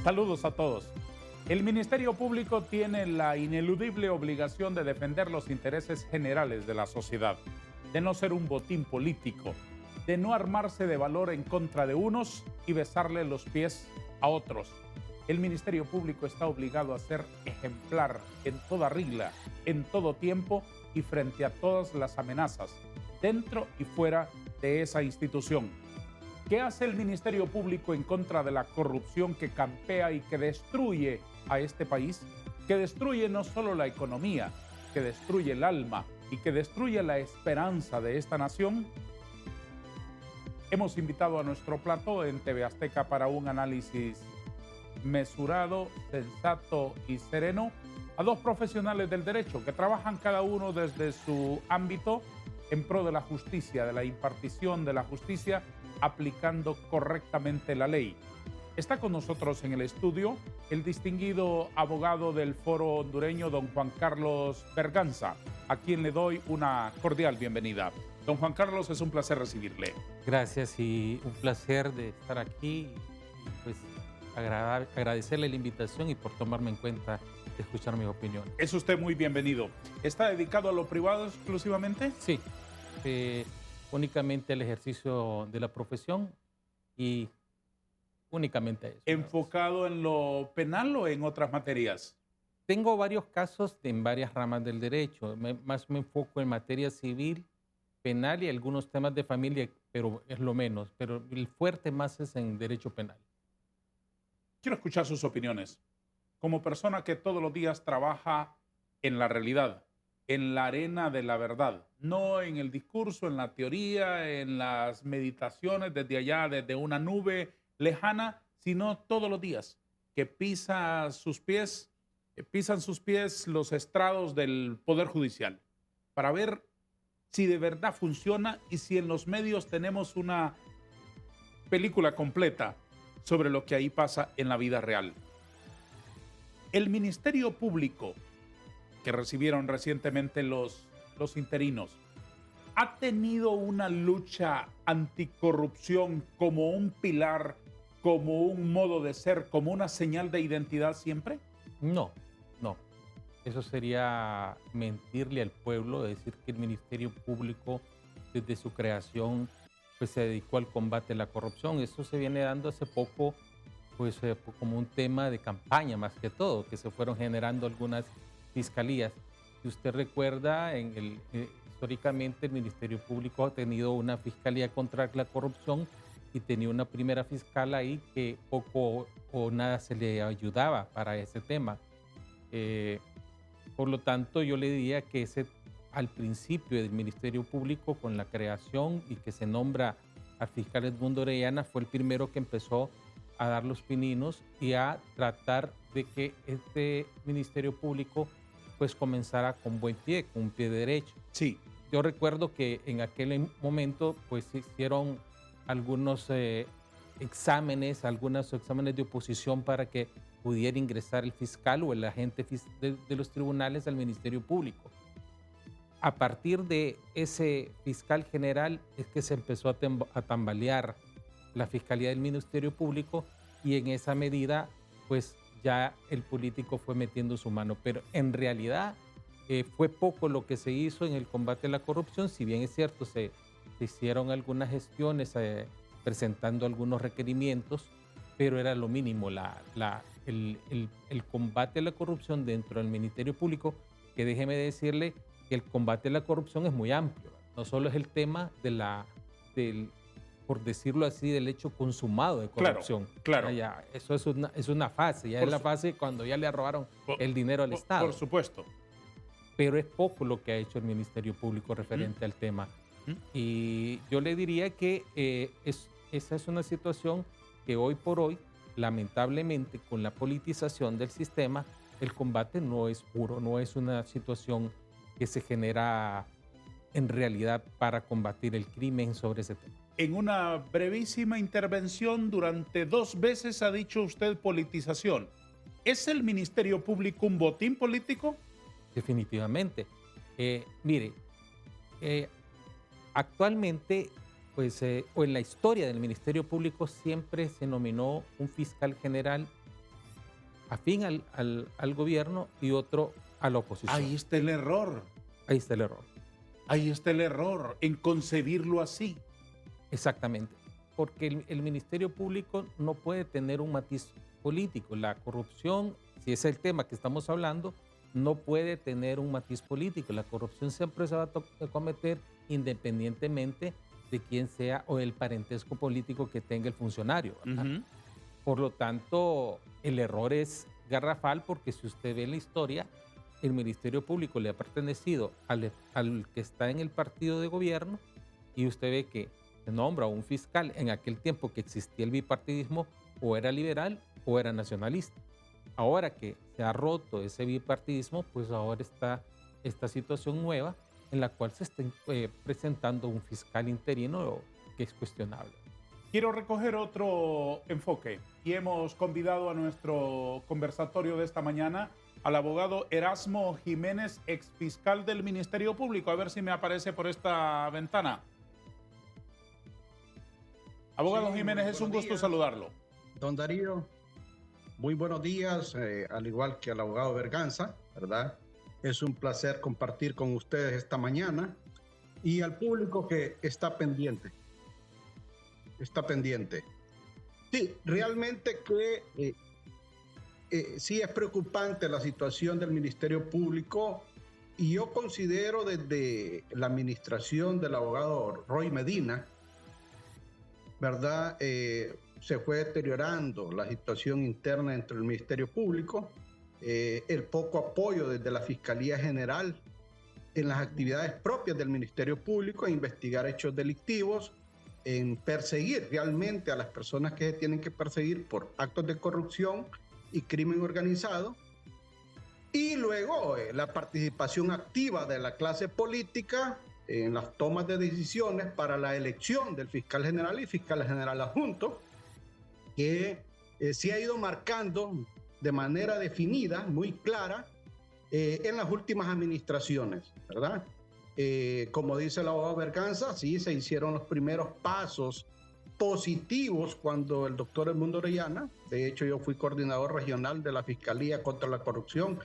Saludos a todos. El Ministerio Público tiene la ineludible obligación de defender los intereses generales de la sociedad, de no ser un botín político, de no armarse de valor en contra de unos y besarle los pies a otros. El Ministerio Público está obligado a ser ejemplar en toda regla, en todo tiempo y frente a todas las amenazas, dentro y fuera de esa institución. ¿Qué hace el Ministerio Público en contra de la corrupción que campea y que destruye a este país? Que destruye no solo la economía, que destruye el alma y que destruye la esperanza de esta nación. Hemos invitado a nuestro plató en TV Azteca para un análisis mesurado, sensato y sereno a dos profesionales del derecho que trabajan cada uno desde su ámbito en pro de la justicia, de la impartición de la justicia, aplicando correctamente la ley. Está con nosotros en el estudio el distinguido abogado del Foro Hondureño, don Juan Carlos Berganza, a quien le doy una cordial bienvenida. Don Juan Carlos, es un placer recibirle. Gracias y un placer de estar aquí y pues agradecerle la invitación y por tomarme en cuenta de escuchar mi opinión. Es usted muy bienvenido. ¿Está dedicado a lo privado exclusivamente? Sí, únicamente al ejercicio de la profesión y únicamente a eso. ¿Enfocado en lo penal o en otras materias? Tengo varios casos en varias ramas del derecho. Más me enfoco en materia civil, penal y algunos temas de familia, pero es lo menos. Pero el fuerte más es en derecho penal. Quiero escuchar sus opiniones. Como persona que todos los días trabaja en la realidad, en la arena de la verdad, no en el discurso, en la teoría, en las meditaciones desde allá, desde una nube lejana, sino todos los días, que pisan sus pies los estrados del Poder Judicial, para ver si de verdad funciona y si en los medios tenemos una película completa sobre lo que ahí pasa en la vida real. El Ministerio Público, que recibieron recientemente los interinos, ¿ha tenido una lucha anticorrupción como un pilar, como un modo de ser, como una señal de identidad siempre? No. Eso sería mentirle al pueblo, decir que el Ministerio Público desde su creación pues se dedicó al combate a la corrupción. Eso se viene dando hace poco pues como un tema de campaña más que todo, que se fueron generando algunas fiscalías. Si usted recuerda, históricamente el Ministerio Público ha tenido una fiscalía contra la corrupción y tenía una primera fiscal ahí que poco o nada se le ayudaba para ese tema. Por lo tanto, yo le diría que al principio del Ministerio Público, con la creación y que se nombra al fiscal Edmundo Orellana, fue el primero que empezó a dar los pininos y a tratar de que este Ministerio Público pues comenzara con buen pie, con un pie derecho. Sí. Yo recuerdo que en aquel momento pues se hicieron algunos exámenes de oposición para que pudiera ingresar el fiscal o el agente de los tribunales al Ministerio Público. A partir de ese fiscal general es que se empezó a tambalear la Fiscalía del Ministerio Público y en esa medida pues ya el político fue metiendo su mano. Pero en realidad fue poco lo que se hizo en el combate a la corrupción, si bien es cierto se hicieron algunas gestiones presentando algunos requerimientos, pero era lo mínimo. El combate a la corrupción dentro del Ministerio Público, que déjeme decirle que el combate a la corrupción es muy amplio. No solo es el tema por decirlo así, del hecho consumado de corrupción. Claro. Ya, eso es una fase, ya es la fase cuando ya le robaron el dinero al Estado. Por supuesto. Pero es poco lo que ha hecho el Ministerio Público referente al tema. Y yo le diría que esa es una situación que hoy por hoy, lamentablemente, con la politización del sistema, el combate no es puro, no es una situación que se genera en realidad para combatir el crimen sobre ese tema. En una brevísima intervención, durante 2 veces ha dicho usted politización. ¿Es el Ministerio Público un botín político? Definitivamente. Mire, actualmente, o en la historia del Ministerio Público, siempre se nominó un fiscal general afín al gobierno y otro a la oposición. Ahí está el error. Ahí está el error. Ahí está el error en concebirlo así. Exactamente. Porque el Ministerio Público no puede tener un matiz político. La corrupción, si es el tema que estamos hablando, no puede tener un matiz político. La corrupción siempre se va a cometer independientemente de quién sea o el parentesco político que tenga el funcionario, ¿verdad? Por lo tanto, el error es garrafal porque si usted ve la historia, el Ministerio Público le ha pertenecido al que está en el partido de gobierno y usted ve que se nombra un fiscal en aquel tiempo que existía el bipartidismo o era liberal o era nacionalista. Ahora que se ha roto ese bipartidismo, pues ahora está esta situación nueva en la cual se está presentando un fiscal interino que es cuestionable. Quiero recoger otro enfoque y hemos convidado a nuestro conversatorio de esta mañana al abogado Erasmo Jiménez, exfiscal del Ministerio Público. A ver si me aparece por esta ventana. Abogado Jiménez, es un gusto saludarlo. Don Darío, muy buenos días, al igual que al abogado Berganza, ¿verdad? Es un placer compartir con ustedes esta mañana y al público que está pendiente. Sí, realmente que sí es preocupante la situación del Ministerio Público y yo considero desde la administración del abogado Roy Medina, ¿verdad? Se fue deteriorando la situación interna dentro del Ministerio Público, el poco apoyo desde la Fiscalía General en las actividades propias del Ministerio Público, en investigar hechos delictivos, en perseguir realmente a las personas que se tienen que perseguir por actos de corrupción y crimen organizado, y luego la participación activa de la clase política en las tomas de decisiones para la elección del fiscal general y fiscal general adjunto, que se ha ido marcando de manera definida, muy clara, en las últimas administraciones, ¿verdad? Como dice el abogado Berganza, sí se hicieron los primeros pasos positivos cuando el doctor Edmundo Orellana, de hecho yo fui coordinador regional de la Fiscalía contra la Corrupción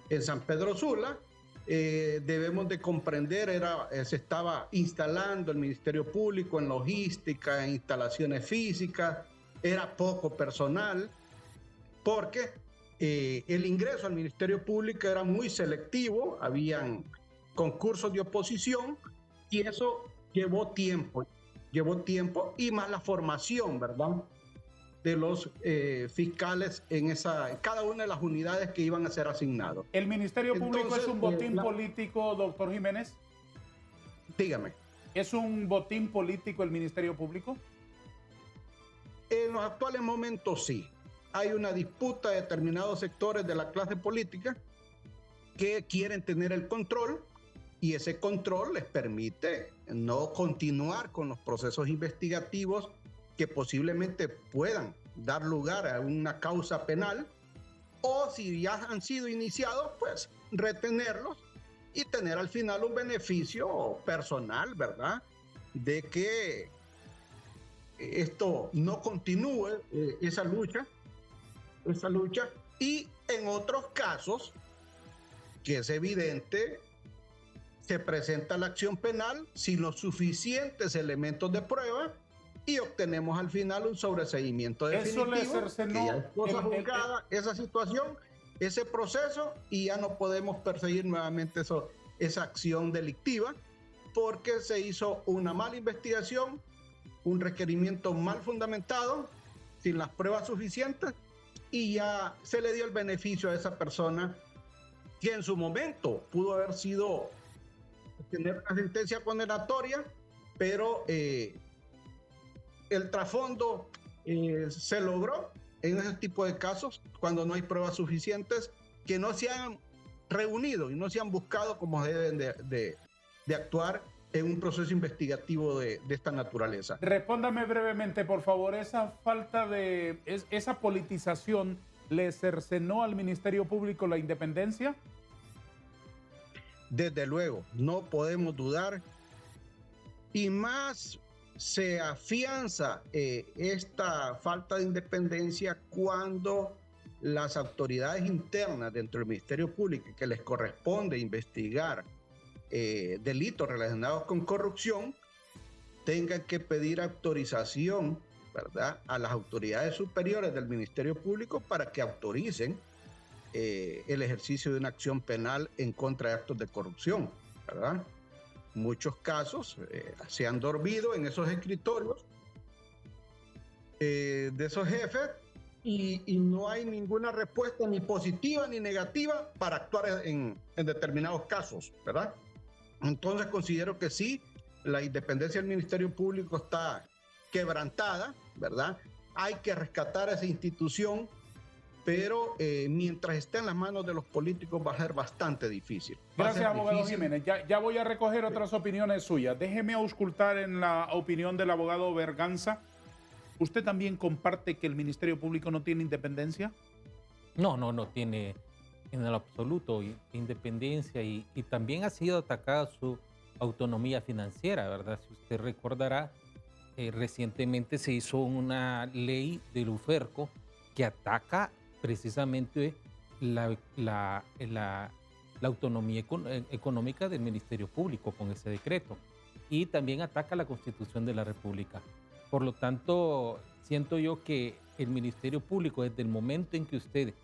en San Pedro Sula, debemos de comprender, se estaba instalando el Ministerio Público en logística, en instalaciones físicas, era poco personal, porque el ingreso al Ministerio Público era muy selectivo, habían concursos de oposición y eso llevó tiempo y más la formación, ¿verdad?, de los fiscales en cada una de las unidades que iban a ser asignados. ¿El Ministerio Público Entonces, es un botín político, doctor Jiménez? Dígame. ¿Es un botín político el Ministerio Público? En los actuales momentos sí. Hay una disputa de determinados sectores de la clase política que quieren tener el control y ese control les permite no continuar con los procesos investigativos que posiblemente puedan dar lugar a una causa penal, o si ya han sido iniciados, pues retenerlos y tener al final un beneficio personal, ¿verdad?, de que esto no continúe, esa lucha, y en otros casos, que es evidente, se presenta la acción penal sin los suficientes elementos de prueba y obtenemos al final un sobreseimiento definitivo. Eso le cercenó que ya es cosa juzgada, esa situación, ese proceso, y ya no podemos perseguir nuevamente esa acción delictiva porque se hizo una mala investigación, un requerimiento mal fundamentado, sin las pruebas suficientes, y ya se le dio el beneficio a esa persona que en su momento pudo haber sido tener una sentencia condenatoria, pero el trasfondo se logró en ese tipo de casos cuando no hay pruebas suficientes que no se han reunido y no se han buscado como deben de actuar en un proceso investigativo de esta naturaleza. Respóndame brevemente, por favor, esa politización le cercenó al Ministerio Público la independencia. Desde luego, no podemos dudar, y más se afianza esta falta de independencia cuando las autoridades internas dentro del Ministerio Público que les corresponde investigar delitos relacionados con corrupción tengan que pedir autorización, ¿verdad?, a las autoridades superiores del Ministerio Público para que autoricen el ejercicio de una acción penal en contra de actos de corrupción, ¿verdad? Muchos casos se han dormido en esos escritorios de esos jefes y no hay ninguna respuesta ni positiva ni negativa para actuar en determinados casos, ¿verdad? Entonces considero que sí, la independencia del Ministerio Público está quebrantada, ¿verdad? Hay que rescatar esa institución, pero mientras esté en las manos de los políticos va a ser bastante difícil. Gracias, abogado Jiménez. Ya voy a recoger otras opiniones suyas. Déjeme auscultar en la opinión del abogado Berganza. ¿Usted también comparte que el Ministerio Público no tiene independencia? No tiene en el absoluto independencia y también ha sido atacada su autonomía financiera, ¿verdad? Si usted recordará, recientemente se hizo una ley del UFERCO que ataca precisamente la autonomía económica del Ministerio Público con ese decreto y también ataca la Constitución de la República. Por lo tanto, siento yo que el Ministerio Público, desde el momento en que usted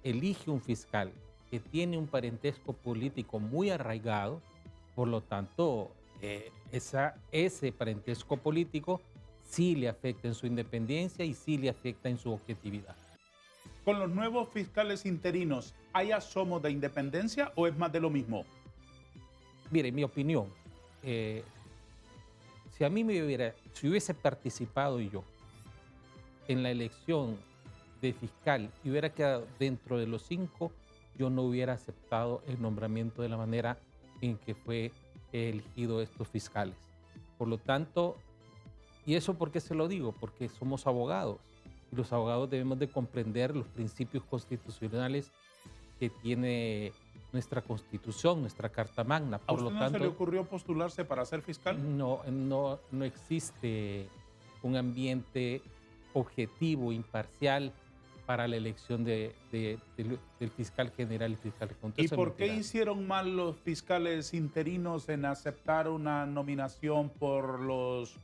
elige un fiscal que tiene un parentesco político muy arraigado, por lo tanto, ese parentesco político sí le afecta en su independencia y sí le afecta en su objetividad. ¿Con los nuevos fiscales interinos hay asomo de independencia o es más de lo mismo? Mire, en mi opinión, si hubiese participado yo en la elección de fiscal y hubiera quedado dentro de los 5, yo no hubiera aceptado el nombramiento de la manera en que fue elegido estos fiscales. Por lo tanto, ¿y eso por qué se lo digo? Porque somos abogados y los abogados debemos de comprender los principios constitucionales que tiene nuestra Constitución, nuestra Carta Magna. ¿A usted no se le ocurrió postularse para ser fiscal? No existe un ambiente objetivo, imparcial para la elección del fiscal general y fiscal contencioso. ¿Y por qué hicieron mal los fiscales interinos en aceptar una nominación por los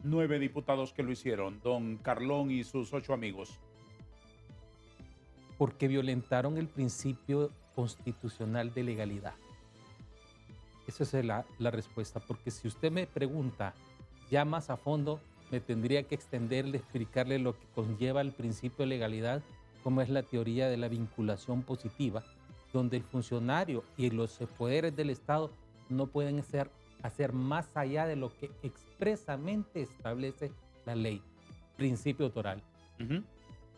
9 diputados que lo hicieron, don Carlón y sus 8 amigos? Porque violentaron el principio constitucional de legalidad. Esa es la respuesta, porque si usted me pregunta ya más a fondo, me tendría que extenderle, explicarle lo que conlleva el principio de legalidad, como es la teoría de la vinculación positiva, donde el funcionario y los poderes del Estado no pueden hacer más allá de lo que expresamente establece la ley, principio autoral.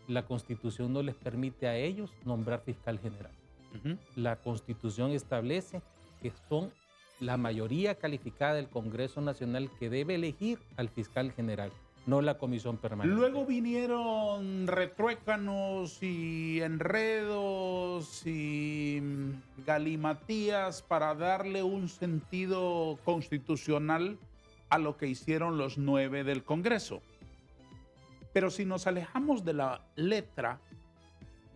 La Constitución no les permite a ellos nombrar fiscal general. La Constitución establece que son la mayoría calificada del Congreso Nacional que debe elegir al fiscal general, no la comisión permanente. Luego vinieron retruécanos y enredos y galimatías para darle un sentido constitucional a lo que hicieron los 9 del Congreso. Pero si nos alejamos de la letra,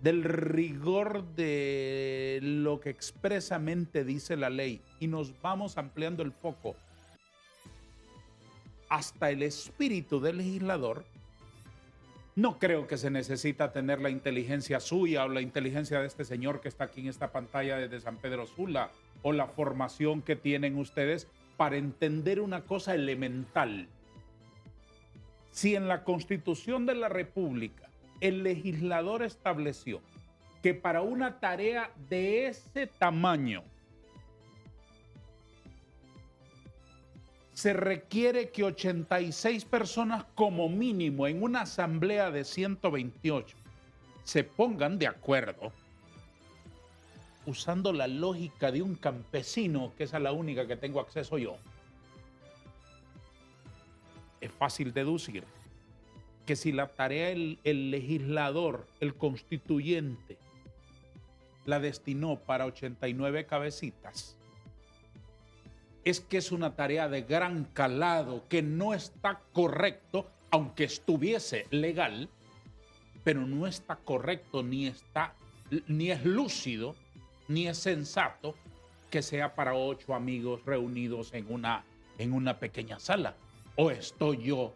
del rigor de lo que expresamente dice la ley y nos vamos ampliando el foco hasta el espíritu del legislador, no creo que se necesita tener la inteligencia suya o la inteligencia de este señor que está aquí en esta pantalla desde San Pedro Sula o la formación que tienen ustedes para entender una cosa elemental. Si en la Constitución de la República el legislador estableció que para una tarea de ese tamaño se requiere que 86 personas como mínimo en una asamblea de 128 se pongan de acuerdo usando la lógica de un campesino, que es a la única que tengo acceso yo, es fácil deducir que si la tarea el legislador, el constituyente, la destinó para 89 cabecitas, es que es una tarea de gran calado, que no está correcto, aunque estuviese legal, pero no está correcto, ni es lúcido, ni es sensato que sea para 8 amigos reunidos en una pequeña sala. ¿O estoy yo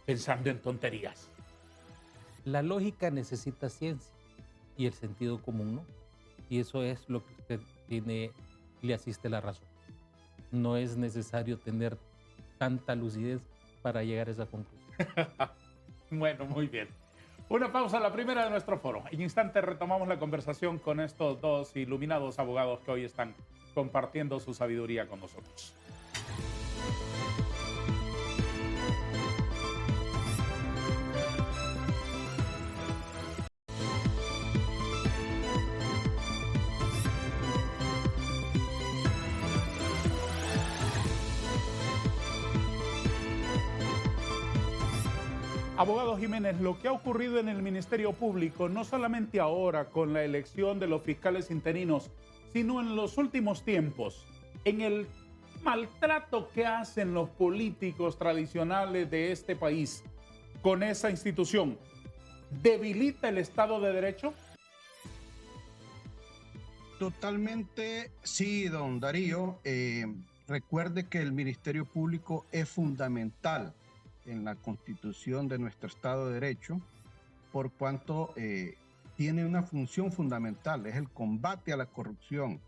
pensando en tonterías? La lógica necesita ciencia y el sentido común no. Y eso es lo que usted le asiste la razón. No es necesario tener tanta lucidez para llegar a esa conclusión. Bueno, muy bien. Una pausa, la primera de nuestro foro. En instantes retomamos la conversación con estos dos iluminados abogados que hoy están compartiendo su sabiduría con nosotros. Abogado Jiménez, lo que ha ocurrido en el Ministerio Público, no solamente ahora con la elección de los fiscales interinos, sino en los últimos tiempos, en el maltrato que hacen los políticos tradicionales de este país con esa institución, ¿debilita el Estado de Derecho? Totalmente sí, don Darío. Recuerde que el Ministerio Público es fundamental en la constitución de nuestro Estado de Derecho, por cuanto tiene una función fundamental, es el combate a la corrupción,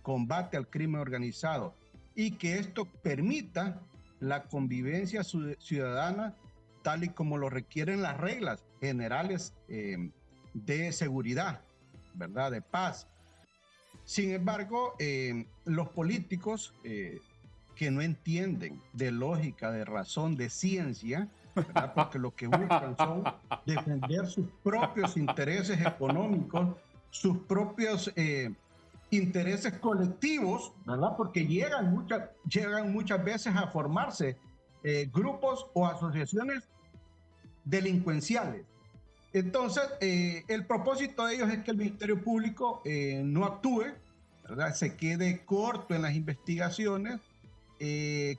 combate al crimen organizado, y que esto permita la convivencia ciudadana tal y como lo requieren las reglas generales de seguridad, ¿verdad? De paz. Sin embargo, los políticos que no entienden de lógica, de razón, de ciencia, ¿verdad? Porque lo que buscan son defender sus propios intereses económicos, sus propios intereses colectivos, ¿verdad? Porque llegan muchas veces a formarse grupos o asociaciones delincuenciales. Entonces, el propósito de ellos es que el Ministerio Público no actúe, ¿verdad? Se quede corto en las investigaciones,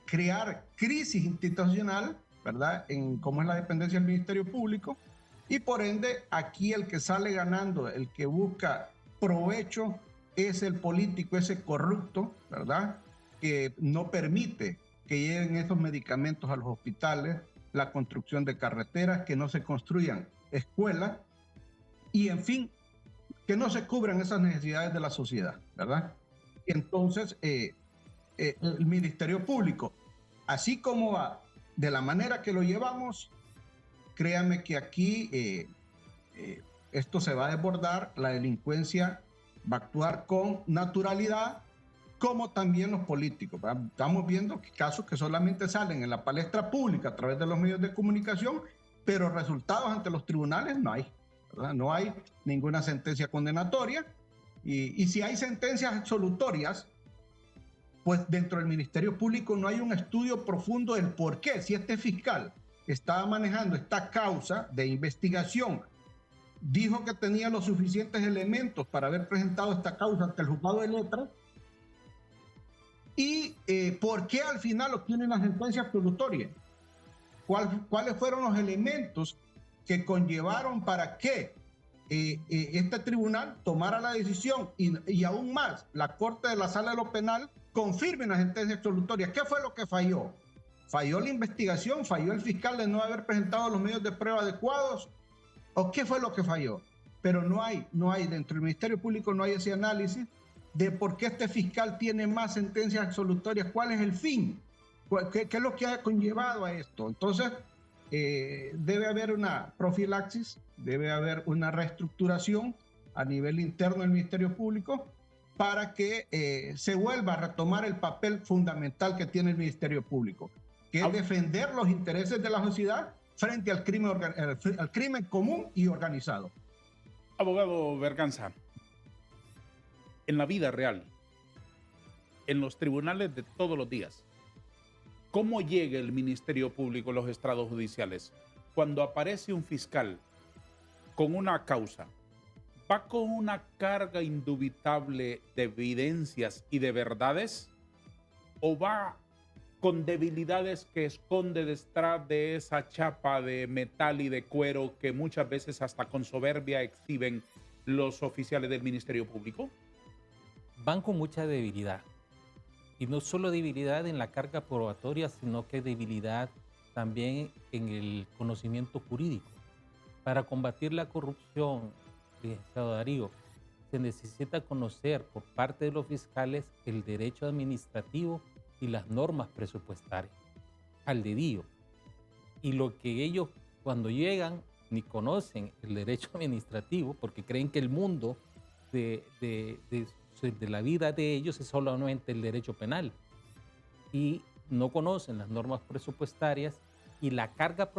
crear crisis institucional, ¿verdad? En cómo es la dependencia del Ministerio Público, y por ende, aquí el que sale ganando, el que busca provecho, es el político, ese corrupto, ¿verdad? Que no permite que lleguen esos medicamentos a los hospitales, la construcción de carreteras, que no se construyan escuelas y, en fin, que no se cubran esas necesidades de la sociedad, ¿verdad? Entonces, el Ministerio Público, así como va, de la manera que lo llevamos, créame que aquí esto se va a desbordar, la delincuencia va a actuar con naturalidad, como también los políticos, ¿verdad? Estamos viendo casos que solamente salen en la palestra pública a través de los medios de comunicación, pero resultados ante los tribunales no hay, ¿verdad? No hay ninguna sentencia condenatoria, y si hay sentencias absolutorias, pues dentro del Ministerio Público no hay un estudio profundo del por qué, si este fiscal estaba manejando esta causa de investigación, dijo que tenía los suficientes elementos para haber presentado esta causa ante el juzgado de letras, y por qué al final obtiene una sentencia absolutoria. ¿Cuáles fueron los elementos que conllevaron para que este tribunal tomara la decisión y aún más la Corte de la Sala de lo Penal confirme una sentencia absolutoria? ¿Qué fue lo que falló? ¿Falló la investigación? ¿Falló el fiscal de no haber presentado los medios de prueba adecuados? ¿O qué fue lo que falló? Pero no hay dentro del Ministerio Público, no hay ese análisis de por qué este fiscal tiene más sentencias absolutorias, cuál es el fin, qué es lo que ha conllevado a esto. Entonces, debe haber una profilaxis, debe haber una reestructuración a nivel interno del Ministerio Público para que se vuelva a retomar el papel fundamental que tiene el Ministerio Público, que es defender los intereses de la sociedad frente al crimen común y organizado. Abogado Berganza, en la vida real, en los tribunales de todos los días, ¿cómo llega el Ministerio Público a los estrados judiciales? Cuando aparece un fiscal con una causa, ¿va con una carga indubitable de evidencias y de verdades? ¿O va con debilidades que esconde detrás de esa chapa de metal y de cuero que muchas veces hasta con soberbia exhiben los oficiales del Ministerio Público? Van con mucha debilidad. Y no solo debilidad en la carga probatoria, sino que debilidad también en el conocimiento jurídico. Para combatir la corrupción, licenciado Darío, se necesita conocer por parte de los fiscales el derecho administrativo y las normas presupuestarias, al dedillo. Y lo que ellos cuando llegan ni conocen el derecho administrativo, porque creen que el mundo de la vida de ellos es solamente el derecho penal. Y no conocen las normas presupuestarias y la carga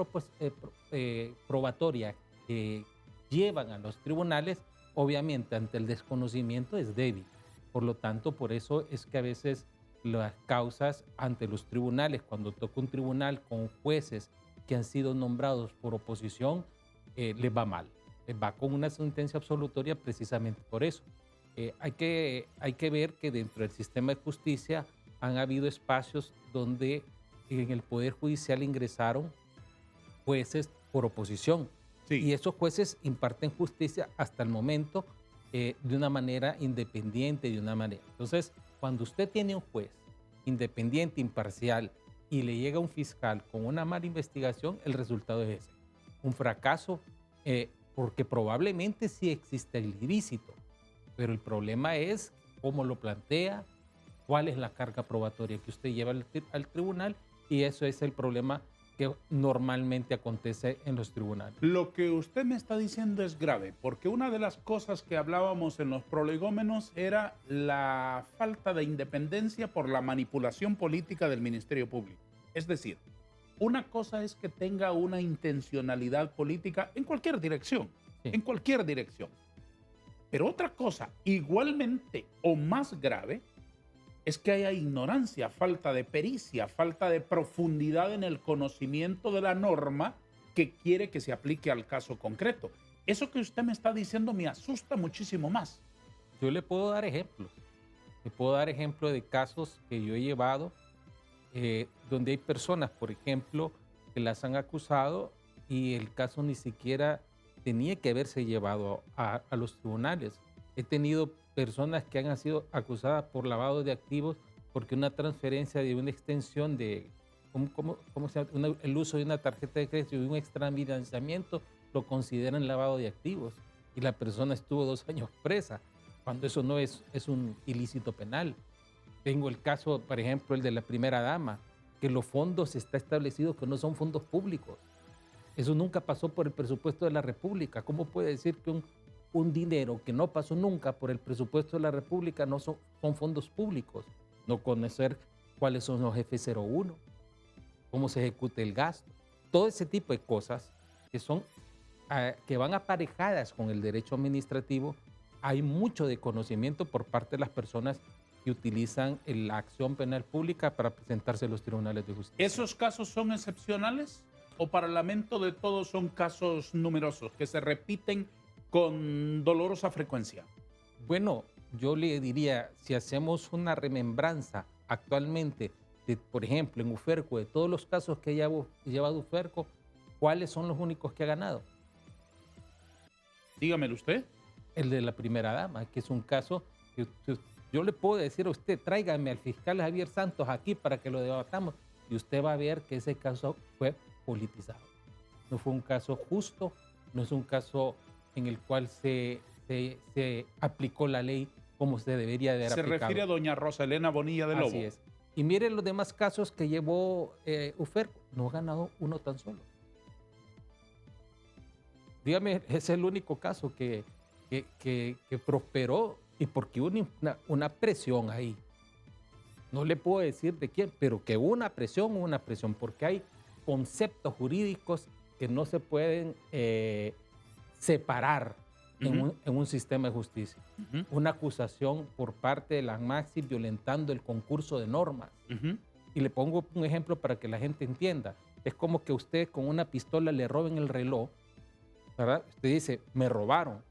probatoria que llevan a los tribunales, obviamente ante el desconocimiento es débil. Por lo tanto, por eso es que a veces las causas ante los tribunales, cuando toca un tribunal con jueces que han sido nombrados por oposición, les va mal. Les va con una sentencia absolutoria precisamente por eso. Hay que ver que dentro del sistema de justicia han habido espacios donde en el Poder Judicial ingresaron jueces por oposición. Sí. Y esos jueces imparten justicia hasta el momento de una manera independiente, de una manera. Entonces, cuando usted tiene un juez independiente, imparcial, y le llega un fiscal con una mala investigación, el resultado es ese. Un fracaso, porque probablemente sí existe el ilícito, pero el problema es cómo lo plantea, cuál es la carga probatoria que usted lleva al tribunal, y eso es el problema que normalmente acontece en los tribunales. Lo que usted me está diciendo es grave, porque una de las cosas que hablábamos en los prolegómenos era la falta de independencia por la manipulación política del Ministerio Público. Es decir, una cosa es que tenga una intencionalidad política en cualquier dirección, Sí. en cualquier dirección. Pero otra cosa, igualmente o más grave, es que haya ignorancia, falta de pericia, falta de profundidad en el conocimiento de la norma que quiere que se aplique al caso concreto. Eso que usted me está diciendo me asusta muchísimo más. Yo le puedo dar ejemplos. Le puedo dar ejemplo de casos que yo he llevado donde hay personas, por ejemplo, que las han acusado y el caso ni siquiera tenía que haberse llevado a los tribunales. He tenido personas que han sido acusadas por lavado de activos porque una transferencia de una extensión de, ¿cómo se llama? El uso de una tarjeta de crédito y un extrafinanciamiento lo consideran lavado de activos y la persona estuvo 2 años presa, cuando eso no es un ilícito penal. Tengo el caso, por ejemplo, el de la primera dama, que los fondos está establecido que no son fondos públicos. Eso nunca pasó por el presupuesto de la República. ¿Cómo puede decir que un dinero que no pasó nunca por el presupuesto de la República no son fondos públicos? No conocer cuáles son los F01, cómo se ejecuta el gasto. Todo ese tipo de cosas que van aparejadas con el derecho administrativo, hay mucho de conocimiento por parte de las personas que utilizan la acción penal pública para presentarse a los tribunales de justicia. ¿Esos casos son excepcionales o para lamento de todos son casos numerosos que se repiten con dolorosa frecuencia? Bueno, yo le diría, si hacemos una remembranza actualmente, por ejemplo, en Uferco, de todos los casos que ha llevado Uferco, ¿cuáles son los únicos que ha ganado? Dígamelo usted. El de la primera dama, que es un caso que yo le puedo decir a usted, tráigame al fiscal Javier Santos aquí para que lo debatamos, y usted va a ver que ese caso fue politizado. No fue un caso justo, no es un caso en el cual se aplicó la ley como se debería de haber aplicado. Se refiere a doña Rosa Elena Bonilla de Lobo. Así es. Y mire los demás casos que llevó Uferco, no ha ganado uno tan solo. Dígame, es el único caso que prosperó y porque hubo una presión ahí. No le puedo decir de quién, pero que hubo una presión, porque hay conceptos jurídicos que no se pueden separar en un sistema de justicia. Una acusación por parte de la ANMAXI violentando el concurso de normas. Y le pongo un ejemplo para que la gente entienda. Es como que usted con una pistola le roben el reloj, ¿verdad? Usted dice, me robaron.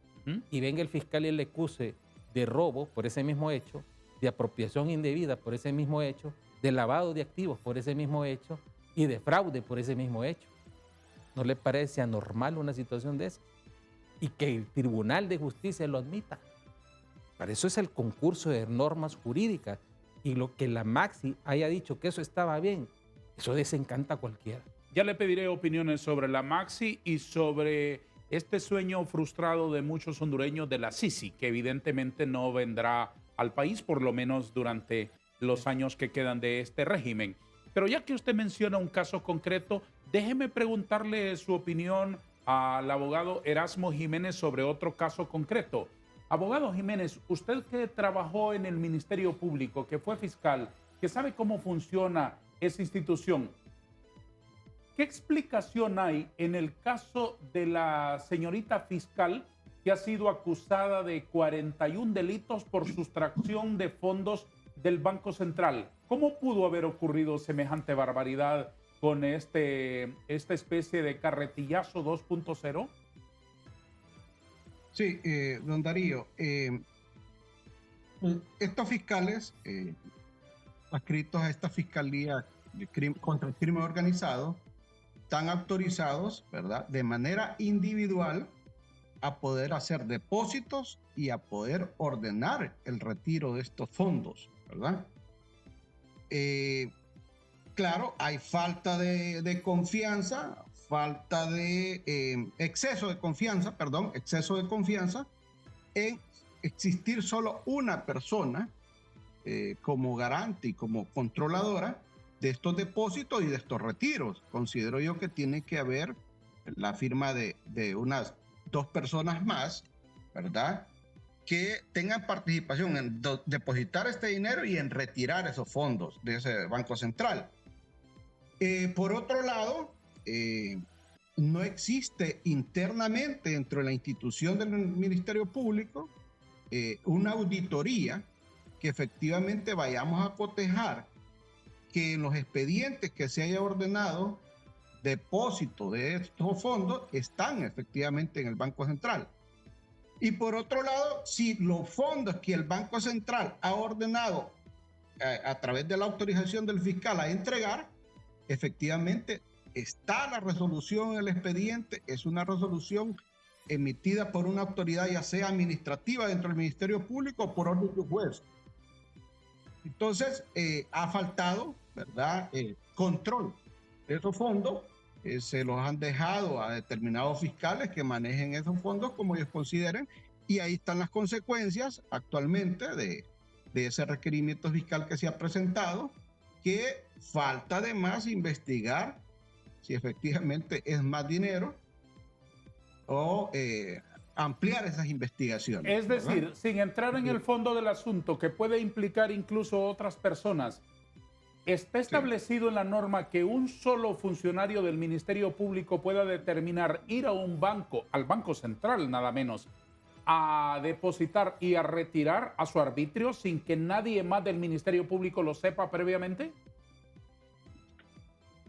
Y venga el fiscal y le acuse de robo por ese mismo hecho, de apropiación indebida por ese mismo hecho, de lavado de activos por ese mismo hecho y de fraude por ese mismo hecho. ¿No le parece anormal una situación de esa? Y que el Tribunal de Justicia lo admita. Para eso es el concurso de normas jurídicas. Y lo que la Maxi haya dicho que eso estaba bien, eso desencanta a cualquiera. Ya le pediré opiniones sobre la Maxi y sobre este sueño frustrado de muchos hondureños de la Sisi, que evidentemente no vendrá al país, por lo menos durante los años que quedan de este régimen. Pero ya que usted menciona un caso concreto, déjeme preguntarle su opinión al abogado Erasmo Jiménez sobre otro caso concreto. Abogado Jiménez, usted que trabajó en el Ministerio Público, que fue fiscal, que sabe cómo funciona esa institución, ¿qué explicación hay en el caso de la señorita fiscal que ha sido acusada de 41 delitos por sustracción de fondos del Banco Central? ¿Cómo pudo haber ocurrido semejante barbaridad con esta especie de carretillazo 2.0? Sí, don Darío, estos fiscales adscritos a esta Fiscalía contra el Crimen Organizado están autorizados, ¿verdad?, de manera individual a poder hacer depósitos y a poder ordenar el retiro de estos fondos, ¿verdad? Claro, hay falta de confianza, falta de exceso de confianza en existir solo una persona como garante y como controladora de estos depósitos y de estos retiros. Considero yo que tiene que haber la firma de unas 2 personas más, ¿verdad?, que tengan participación en depositar este dinero y en retirar esos fondos de ese Banco Central. Por otro lado, no existe internamente dentro de la institución del Ministerio Público una auditoría que efectivamente vayamos a cotejar que en los expedientes que se haya ordenado depósito de estos fondos están efectivamente en el Banco Central. Y por otro lado, si los fondos que el Banco Central ha ordenado a través de la autorización del fiscal a entregar, efectivamente está la resolución en el expediente, es una resolución emitida por una autoridad ya sea administrativa dentro del Ministerio Público o por orden de juez. Entonces, ha faltado, ¿verdad?, control de esos fondos. Se los han dejado a determinados fiscales que manejen esos fondos como ellos consideren, y ahí están las consecuencias actualmente de ese requerimiento fiscal que se ha presentado, que falta además investigar si efectivamente es más dinero o ampliar esas investigaciones. Es decir, ¿verdad?, sin entrar en el fondo del asunto, que puede implicar incluso otras personas, ¿está establecido en la norma que un solo funcionario del Ministerio Público pueda determinar ir a un banco, al Banco Central nada menos, a depositar y a retirar a su arbitrio sin que nadie más del Ministerio Público lo sepa previamente?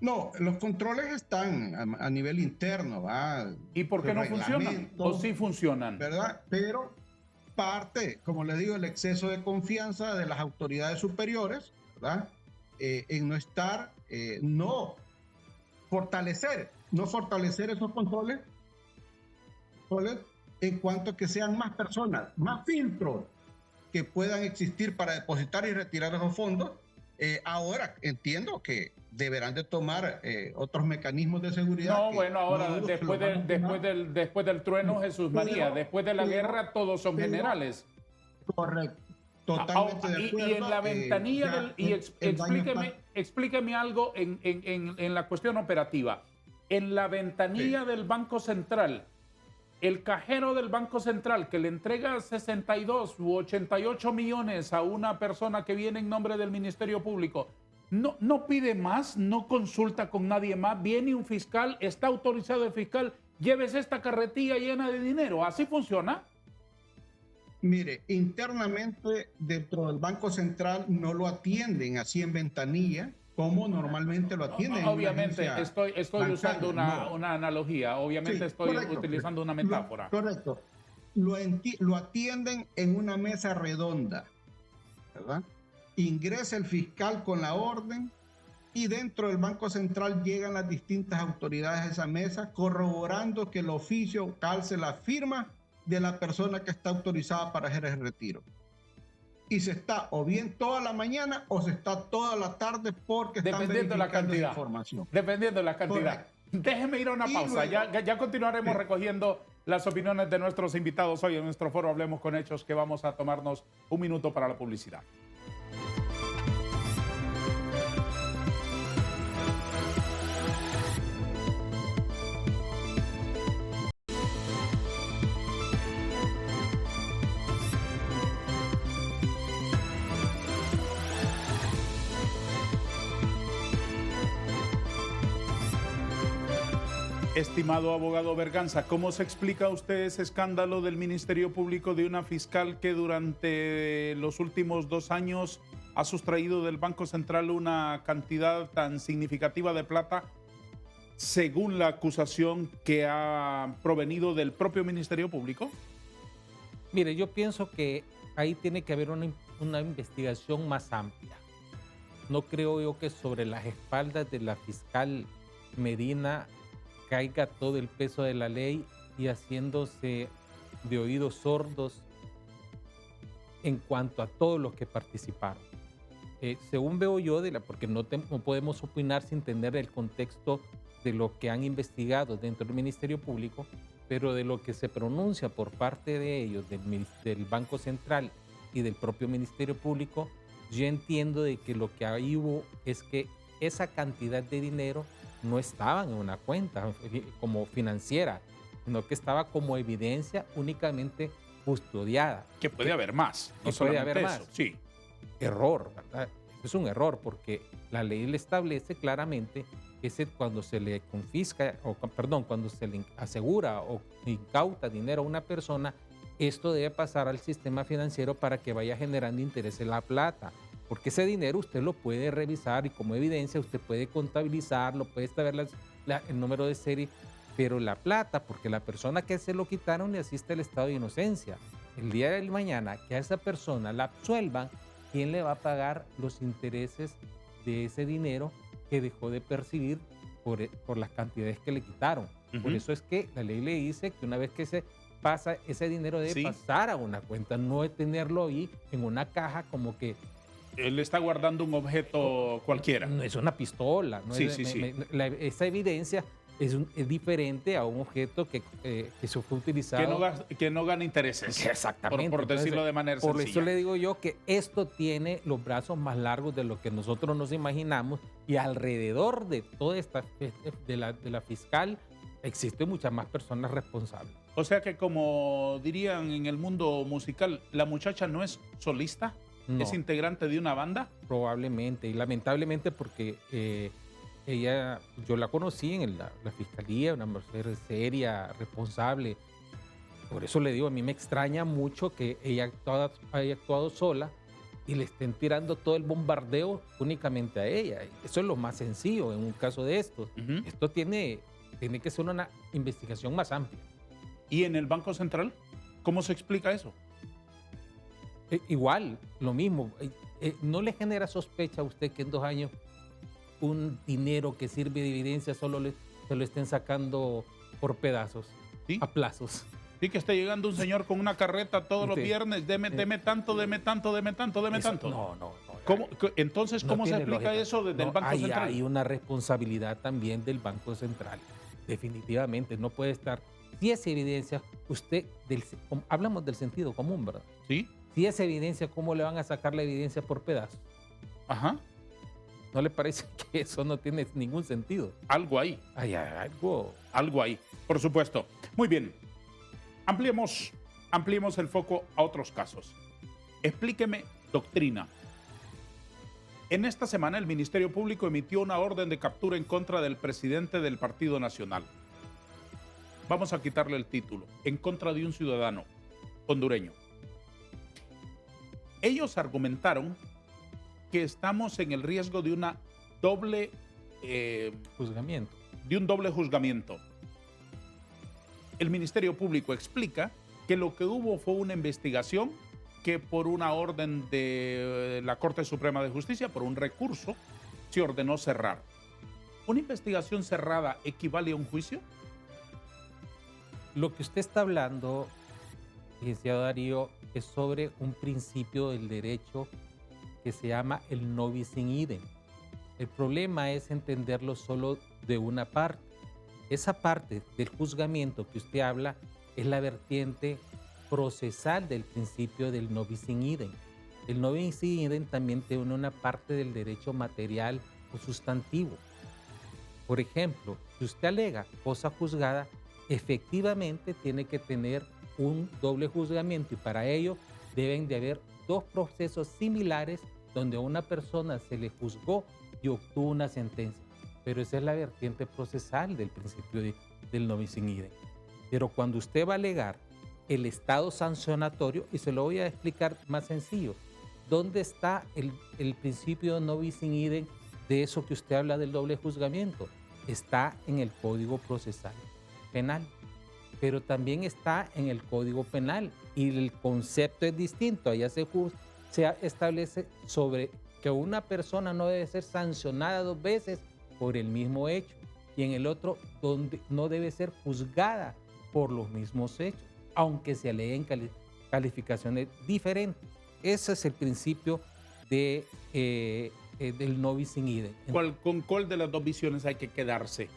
No, los controles están a nivel interno, ¿va? ¿Y por qué no funcionan? ¿O sí funcionan? ¿Verdad? Pero parte, como le digo, el exceso de confianza de las autoridades superiores, ¿verdad?, en no estar, no fortalecer esos controles en cuanto a que sean más personas, más filtros que puedan existir para depositar y retirar esos fondos. Ahora entiendo que deberán de tomar otros mecanismos de seguridad. No, bueno, ahora después del trueno, Jesús María, después de la guerra todos son generales. Correcto. Totalmente de acuerdo. Y en la ventanilla explíqueme algo en la cuestión operativa. En la ventanilla del Banco Central, el cajero del Banco Central que le entrega 62 u 88 millones a una persona que viene en nombre del Ministerio Público, no pide más, no consulta con nadie más, viene un fiscal, está autorizado el fiscal, llévese esta carretilla llena de dinero. ¿Así funciona? Mire, internamente dentro del Banco Central no lo atienden así en ventanilla como normalmente lo atienden. Obviamente, estoy usando una analogía, obviamente sí, estoy utilizando una metáfora. Correcto. Lo atienden en una mesa redonda, ¿verdad? ingresa el fiscal con la orden y dentro del Banco Central llegan las distintas autoridades a esa mesa corroborando que el oficio calce la firma de la persona que está autorizada para hacer el retiro. Y se está o bien toda la mañana o se está toda la tarde porque están dependiendo la verificando esa cantidad. información. Dependiendo de la cantidad. Correcto. Déjeme ir a una Y pausa. luego- Ya continuaremos Sí. recogiendo las opiniones de nuestros invitados hoy en nuestro foro Hablemos con Hechos, que vamos a tomarnos un minuto para la publicidad. Estimado abogado Berganza, ¿cómo se explica usted ese escándalo del Ministerio Público de una fiscal que durante los últimos 2 años ha sustraído del Banco Central una cantidad tan significativa de plata, según la acusación que ha provenido del propio Ministerio Público? Mire, yo pienso que ahí tiene que haber una investigación más amplia. No creo yo que sobre las espaldas de la fiscal Medina caiga todo el peso de la ley y haciéndose de oídos sordos en cuanto a todos los que participaron. Según veo yo, porque no podemos opinar sin tener el contexto de lo que han investigado dentro del Ministerio Público, pero de lo que se pronuncia por parte de ellos, del Banco Central y del propio Ministerio Público, yo entiendo de que lo que ahí hubo es que esa cantidad de dinero no estaban en una cuenta como financiera, sino que estaba como evidencia únicamente custodiada. Que puede haber más. Que puede haber más. Sí. Error, ¿verdad? Es un error porque la ley le establece claramente que cuando se le confisca, cuando se le asegura o incauta dinero a una persona, esto debe pasar al sistema financiero para que vaya generando interés en la plata. Porque ese dinero usted lo puede revisar y como evidencia usted puede contabilizarlo, puede saber el número de serie, pero la plata, porque la persona que se lo quitaron le asiste el estado de inocencia. El día de mañana que a esa persona la absuelvan, ¿quién le va a pagar los intereses de ese dinero que dejó de percibir por las cantidades que le quitaron? Por eso es que la ley le dice que una vez que se pasa ese dinero debe pasar a una cuenta, no de tenerlo ahí en una caja como que él está guardando un objeto cualquiera. No es una pistola. ¿No? Sí. Esa evidencia es diferente a un objeto que se fue utilizado. Que no gana intereses. Exactamente. Por decirlo de manera sencilla. Por eso le digo yo que esto tiene los brazos más largos de lo que nosotros nos imaginamos y alrededor de toda esta, de la fiscal, existen muchas más personas responsables. O sea que, como dirían en el mundo musical, la muchacha no es solista. No. ¿Es integrante de una banda? Probablemente, y lamentablemente porque ella, yo la conocí en la fiscalía, una mujer seria, responsable. Por eso le digo, a mí me extraña mucho que ella haya actuado sola y le estén tirando todo el bombardeo únicamente a ella. Eso es lo más sencillo en un caso de estos. Esto tiene que ser una investigación más amplia. ¿Y en el Banco Central? ¿Cómo se explica eso? Igual, lo mismo. ¿No le genera sospecha a usted que en 2 años un dinero que sirve de evidencia solo se lo estén sacando por pedazos, ¿sí? A plazos? Sí, que esté llegando un señor con una carreta todos los viernes, deme tanto. No. Entonces, ¿cómo se explica eso desde el Banco Central? Hay una responsabilidad también del Banco Central. Definitivamente, no puede estar. Si es evidencia, usted, hablamos del sentido común, ¿verdad? Sí. Si es evidencia, ¿cómo le van a sacar la evidencia por pedazos? Ajá. ¿No le parece que eso no tiene ningún sentido? Algo ahí. Hay algo. Algo ahí, por supuesto. Muy bien. Ampliemos el foco a otros casos. Explíqueme doctrina. En esta semana el Ministerio Público emitió una orden de captura en contra del presidente del Partido Nacional. Vamos a quitarle el título. En contra de un ciudadano hondureño. Ellos argumentaron que estamos en el riesgo de una doble juzgamiento. De un doble juzgamiento. El Ministerio Público explica que lo que hubo fue una investigación que por una orden de la Corte Suprema de Justicia, por un recurso, se ordenó cerrar. ¿Una investigación cerrada equivale a un juicio? Lo que usted está hablando, licenciado Darío, es sobre un principio del derecho que se llama el no bis in idem. El problema es entenderlo solo de una parte. Esa parte del juzgamiento que usted habla es la vertiente procesal del principio del no bis in idem. El no bis in idem también tiene una parte del derecho material o sustantivo. Por ejemplo, si usted alega cosa juzgada, efectivamente tiene que tener un doble juzgamiento y para ello deben de haber dos procesos similares donde a una persona se le juzgó y obtuvo una sentencia. Pero esa es la vertiente procesal del principio del no bis in idem. Pero cuando usted va a alegar el estado sancionatorio, y se lo voy a explicar más sencillo, ¿dónde está el principio de no bis in idem de eso que usted habla del doble juzgamiento? Está en el Código Procesal Penal, pero también está en el Código Penal y el concepto es distinto. Allá se establece sobre que una persona no debe ser sancionada 2 veces por el mismo hecho y en el otro donde no debe ser juzgada por los mismos hechos, aunque se aleguen calificaciones diferentes. Ese es el principio del no bis in idem. ¿Con cuál de las dos visiones hay que quedarse?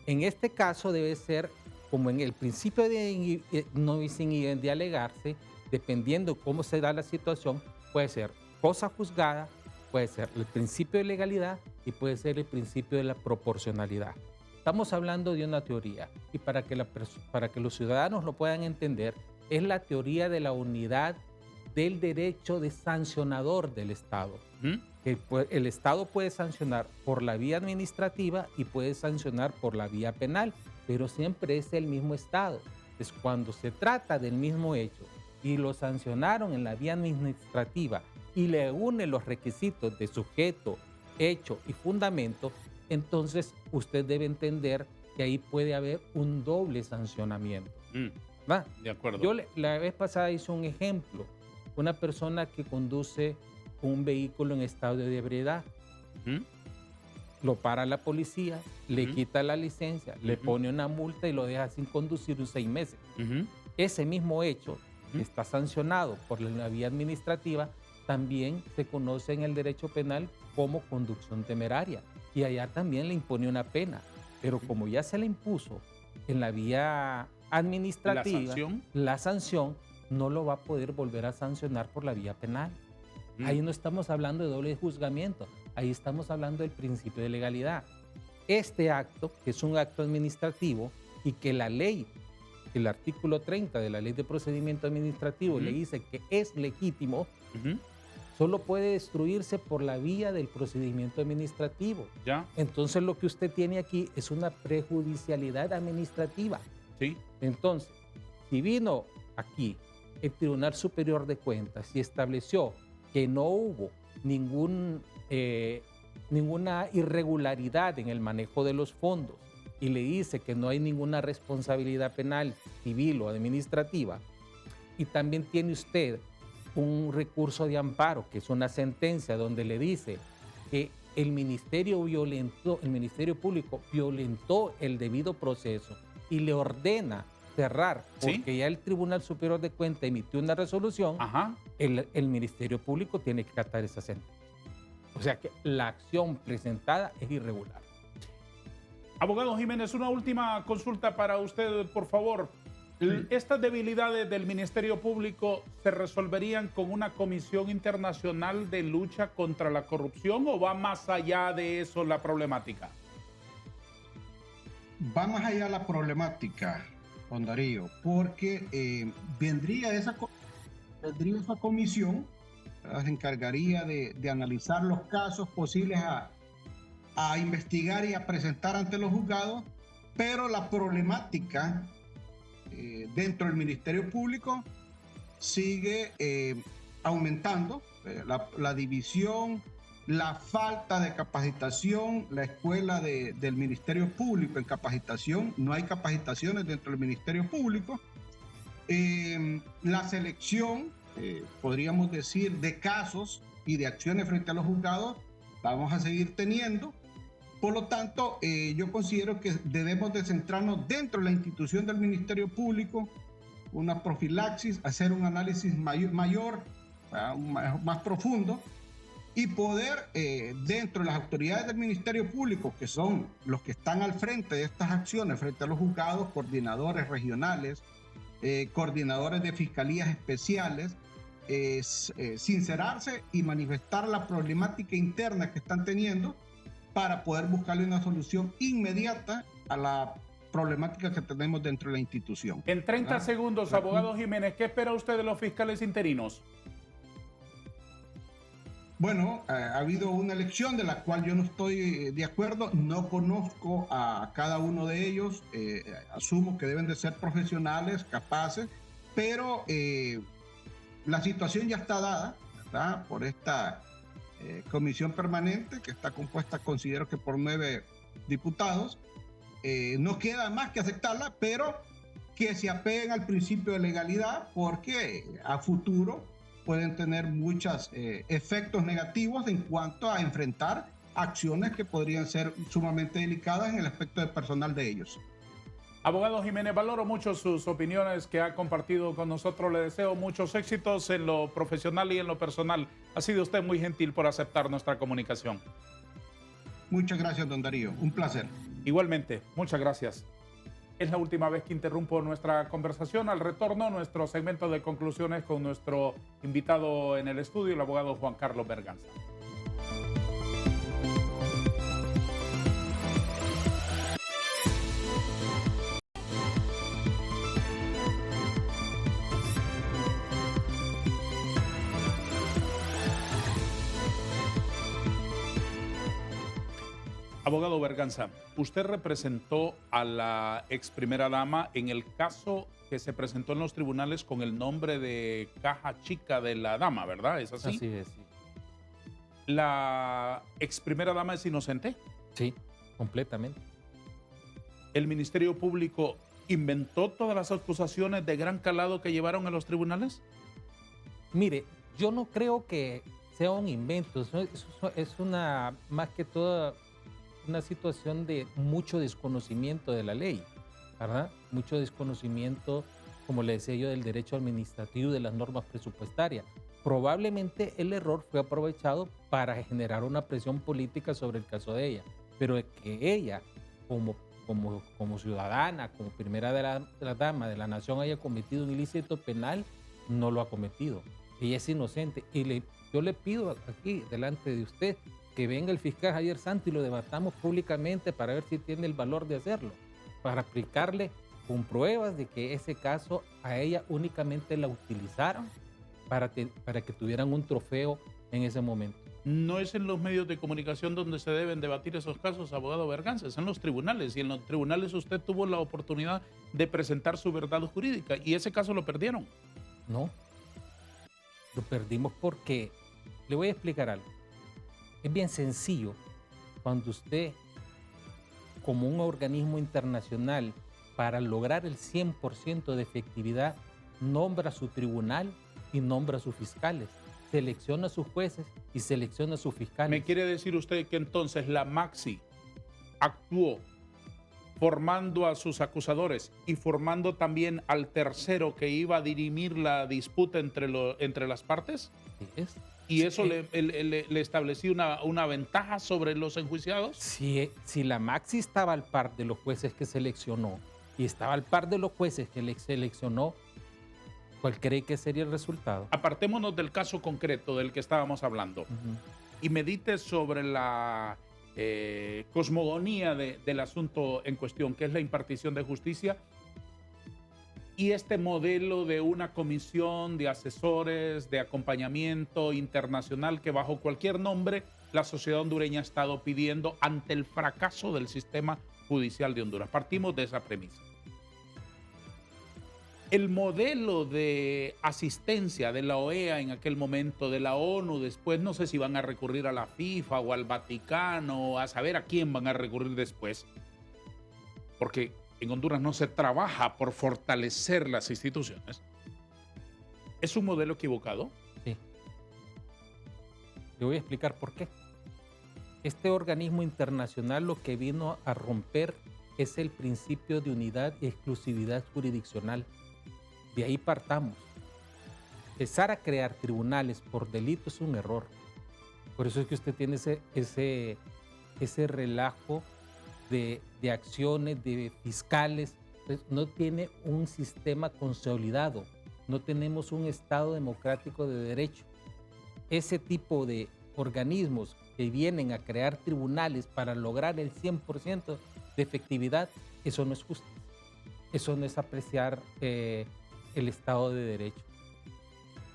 En este caso debe ser como en el principio de no bis in idem de alegarse, dependiendo cómo se da la situación, puede ser cosa juzgada, puede ser el principio de legalidad y puede ser el principio de la proporcionalidad. Estamos hablando de una teoría y para que los ciudadanos lo puedan entender, es la teoría de la unidad del derecho de sancionador del Estado. El Estado puede sancionar por la vía administrativa y puede sancionar por la vía penal, pero siempre es el mismo Estado. Es cuando se trata del mismo hecho y lo sancionaron en la vía administrativa y le unen los requisitos de sujeto, hecho y fundamento, entonces usted debe entender que ahí puede haber un doble sancionamiento. ¿Va? De acuerdo. Yo la vez pasada hice un ejemplo. Una persona que conduce un vehículo en estado de ebriedad, lo para la policía, le quita la licencia, le pone una multa y lo deja sin conducir 6 meses. Ese mismo hecho está sancionado por la vía administrativa, también se conoce en el derecho penal como conducción temeraria y allá también le impone una pena, pero como ya se le impuso en la vía administrativa, la sanción no lo va a poder volver a sancionar por la vía penal. Ahí no estamos hablando de doble juzgamiento, ahí estamos hablando del principio de legalidad. Este acto, que es un acto administrativo y que la ley, el artículo 30 de la Ley de Procedimiento Administrativo le dice que es legítimo, solo puede destruirse por la vía del procedimiento administrativo. ¿Ya? Entonces lo que usted tiene aquí es una prejudicialidad administrativa. Sí. Entonces, si vino aquí el Tribunal Superior de Cuentas y estableció que no hubo ninguna irregularidad en el manejo de los fondos y le dice que no hay ninguna responsabilidad penal, civil o administrativa, y también tiene usted un recurso de amparo, que es una sentencia donde le dice que el Ministerio Público violentó el debido proceso y le ordena cerrar, porque ya el Tribunal Superior de Cuentas emitió una resolución, el Ministerio Público tiene que acatar esa sentencia. O sea que la acción presentada es irregular. Abogado Jiménez, una última consulta para usted, por favor. ¿Estas debilidades del Ministerio Público se resolverían con una comisión internacional de lucha contra la corrupción o va más allá de eso la problemática? Va más allá la problemática, don Darío, porque vendría esa comisión, se encargaría de analizar los casos posibles a investigar y a presentar ante los juzgados, pero la problemática dentro del Ministerio Público sigue aumentando, la división, la falta de capacitación, la escuela del Ministerio Público en capacitación, no hay capacitaciones dentro del Ministerio Público, la selección podríamos decir, de casos y de acciones frente a los juzgados, vamos a seguir teniendo. Por lo tanto, yo considero que debemos de centrarnos dentro de la institución del Ministerio Público, una profilaxis, hacer un análisis mayor, más profundo, y poder, dentro de las autoridades del Ministerio Público, que son los que están al frente de estas acciones frente a los juzgados, coordinadores regionales, coordinadores de fiscalías especiales, sincerarse y manifestar la problemática interna que están teniendo para poder buscarle una solución inmediata a la problemática que tenemos dentro de la institución. En 30 segundos, abogado Jiménez, ¿qué espera usted de los fiscales interinos? Bueno, ha habido una elección de la cual yo no estoy de acuerdo, no conozco a cada uno de ellos, asumo que deben de ser profesionales, capaces, pero la situación ya está dada, ¿verdad?, por esta comisión permanente que está compuesta, considero que por 9 diputados. No queda más que aceptarla, pero que se apeguen al principio de legalidad, porque a futuro pueden tener muchos efectos negativos en cuanto a enfrentar acciones que podrían ser sumamente delicadas en el aspecto de personal de ellos. Abogado Jiménez, valoro mucho sus opiniones que ha compartido con nosotros. Le deseo muchos éxitos en lo profesional y en lo personal. Ha sido usted muy gentil por aceptar nuestra comunicación. Muchas gracias, don Darío. Un placer. Igualmente, muchas gracias. Es la última vez que interrumpo nuestra conversación. Al retorno, nuestro segmento de conclusiones con nuestro invitado en el estudio, el abogado Juan Carlos Berganza. Abogado Berganza, usted representó a la ex primera dama en el caso que se presentó en los tribunales con el nombre de Caja Chica de la Dama, ¿verdad? ¿Es así? Así es, sí. ¿La ex primera dama es inocente? Sí, completamente. ¿El Ministerio Público inventó todas las acusaciones de gran calado que llevaron a los tribunales? Mire, yo no creo que sea un invento, es una, más que todo, una situación de mucho desconocimiento de la ley, ¿verdad? Mucho desconocimiento, como le decía yo, del derecho administrativo y de las normas presupuestarias. Probablemente el error fue aprovechado para generar una presión política sobre el caso de ella, pero que ella, como ciudadana, como primera de la dama de la nación, haya cometido un ilícito penal, no lo ha cometido. Ella es inocente y yo le pido aquí, delante de usted, que venga el fiscal Javier Santos y lo debatamos públicamente para ver si tiene el valor de hacerlo, para aplicarle con pruebas de que ese caso a ella únicamente la utilizaron para que tuvieran un trofeo en ese momento. No es en los medios de comunicación donde se deben debatir esos casos, abogado Berganza, es en los tribunales, y en los tribunales usted tuvo la oportunidad de presentar su verdad jurídica y ese caso lo perdieron. No, lo perdimos porque, le voy a explicar algo. Es bien sencillo cuando usted, como un organismo internacional, para lograr el 100% de efectividad, nombra su tribunal y nombra sus fiscales, selecciona a sus jueces y selecciona a sus fiscales. ¿Me quiere decir usted que entonces la Maxi actuó formando a sus acusadores y formando también al tercero que iba a dirimir la disputa entre las partes? ¿Sí es? ¿Y eso le estableció una ventaja sobre los enjuiciados? Si la Maxi estaba al par de los jueces que seleccionó y estaba al par de los jueces que le seleccionó, ¿cuál cree que sería el resultado? Apartémonos del caso concreto del que estábamos hablando y medite sobre la cosmogonía del asunto en cuestión, que es la impartición de justicia, y este modelo de una comisión de asesores, de acompañamiento internacional que bajo cualquier nombre la sociedad hondureña ha estado pidiendo ante el fracaso del sistema judicial de Honduras. Partimos de esa premisa. El modelo de asistencia de la OEA en aquel momento, de la ONU, después no sé si van a recurrir a la FIFA o al Vaticano, a saber a quién van a recurrir después, porque en Honduras no se trabaja por fortalecer las instituciones. ¿Es un modelo equivocado? Sí. Le voy a explicar por qué. Este organismo internacional lo que vino a romper es el principio de unidad y exclusividad jurisdiccional. De ahí partamos. Empezar a crear tribunales por delito es un error. Por eso es que usted tiene ese relajo de acciones, de fiscales. Pues no tiene un sistema consolidado. No tenemos un Estado democrático de derecho. Ese tipo de organismos que vienen a crear tribunales para lograr el 100% de efectividad, eso no es justo. Eso no es apreciar el Estado de Derecho.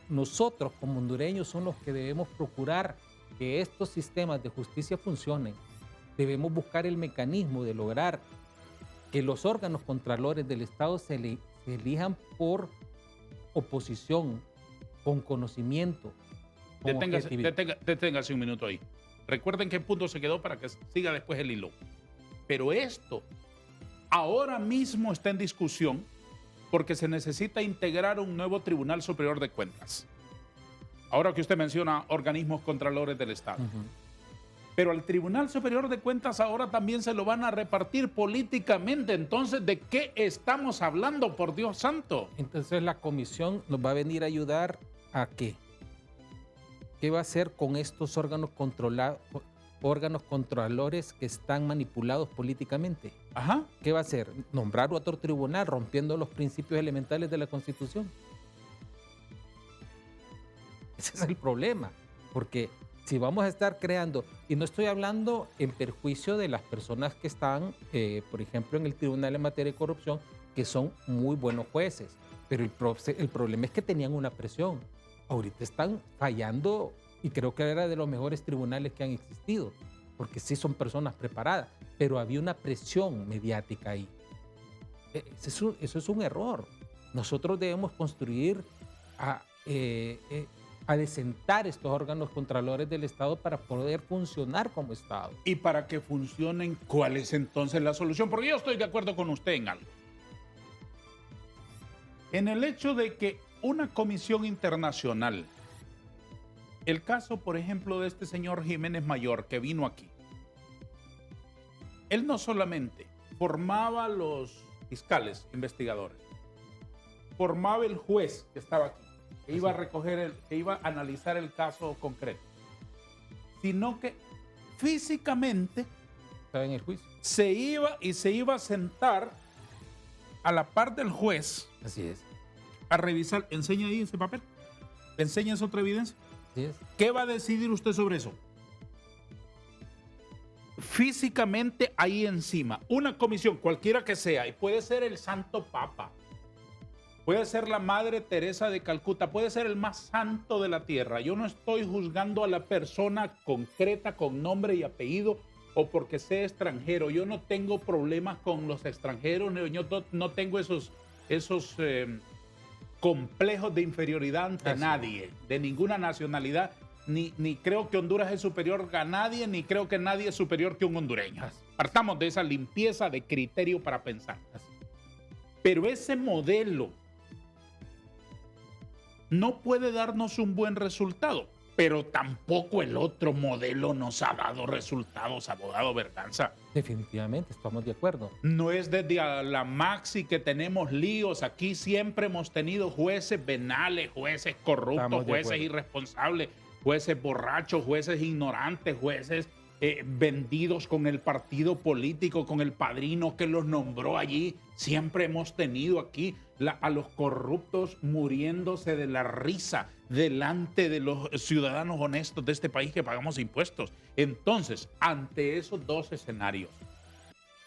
Nosotros como hondureños son los que debemos procurar que estos sistemas de justicia funcionen. Debemos buscar el mecanismo de lograr que los órganos contralores del Estado se elijan por oposición, con conocimiento. Deténgase un minuto ahí. Recuerden qué punto se quedó para que siga después el hilo. Pero esto ahora mismo está en discusión porque se necesita integrar un nuevo Tribunal Superior de Cuentas. Ahora que usted menciona organismos contralores del Estado. Pero al Tribunal Superior de Cuentas ahora también se lo van a repartir políticamente. Entonces, ¿de qué estamos hablando, por Dios santo? Entonces la comisión nos va a venir a ayudar a qué. ¿Qué va a hacer con estos órganos controladores que están manipulados políticamente? Ajá. ¿Qué va a hacer? ¿Nombrar otro tribunal rompiendo los principios elementales de la Constitución? Ese es el problema, porque si vamos a estar creando, y no estoy hablando en perjuicio de las personas que están, por ejemplo, en el Tribunal en materia de corrupción, que son muy buenos jueces, pero el problema es que tenían una presión. Ahorita están fallando y creo que era de los mejores tribunales que han existido, porque sí son personas preparadas, pero había una presión mediática ahí. Eso es un error. Nosotros debemos construir a desentar estos órganos contralores del Estado para poder funcionar como Estado. Y para que funcionen, ¿cuál es entonces la solución? Porque yo estoy de acuerdo con usted en algo. En el hecho de que una comisión internacional, el caso, por ejemplo, de este señor Jiménez Mayor que vino aquí, él no solamente formaba los fiscales investigadores, formaba el juez que estaba aquí, que iba a recoger, que iba a analizar el caso concreto, sino que físicamente ¿Estaba en el juicio? se iba a sentar a la par del juez. Así es. A revisar. Enseña ahí ese papel. Enseña esa otra evidencia. Así es. ¿Qué va a decidir usted sobre eso? Físicamente ahí encima, una comisión, cualquiera que sea, y puede ser el Santo Papa, puede ser la Madre Teresa de Calcuta, puede ser el más santo de la tierra. Yo no estoy juzgando a la persona concreta con nombre y apellido o porque sea extranjero. Yo no tengo problemas con los extranjeros, yo no tengo esos complejos de inferioridad ante nadie, de ninguna nacionalidad, ni creo que Honduras es superior a nadie, ni creo que nadie es superior que un hondureño. Partamos de esa limpieza de criterio para pensar. Pero ese modelo no puede darnos un buen resultado, pero tampoco el otro modelo nos ha dado resultados, abogado Berganza. Definitivamente, estamos de acuerdo. No es desde la Maxi que tenemos líos. Aquí siempre hemos tenido jueces venales, jueces corruptos, jueces irresponsables, jueces borrachos, jueces ignorantes, jueces vendidos con el partido político, con el padrino que los nombró allí. Siempre hemos tenido aquí a los corruptos muriéndose de la risa delante de los ciudadanos honestos de este país que pagamos impuestos. Entonces, ante esos dos escenarios,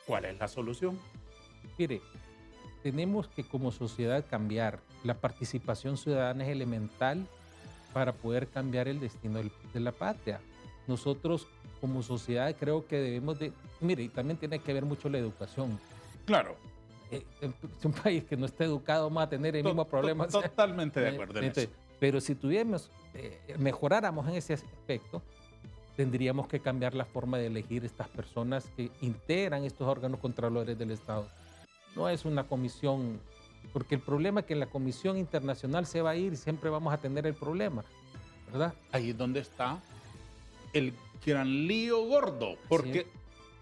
¿cuál es la solución? Mire, tenemos que como sociedad cambiar. La participación ciudadana es elemental para poder cambiar el destino de la patria. Nosotros como sociedad creo que debemos de... Mire, y también tiene que ver mucho la educación. Claro. Es un país que no está educado, vamos a tener el mismo problema. Totalmente de acuerdo en eso. Pero si tuviéramos, mejoráramos en ese aspecto, tendríamos que cambiar la forma de elegir estas personas que integran estos órganos controladores del Estado. No es una comisión Porque el problema es que la Comisión Internacional se va a ir y siempre vamos a tener el problema, ¿verdad? Ahí es donde está el gran lío gordo. Porque, Sí.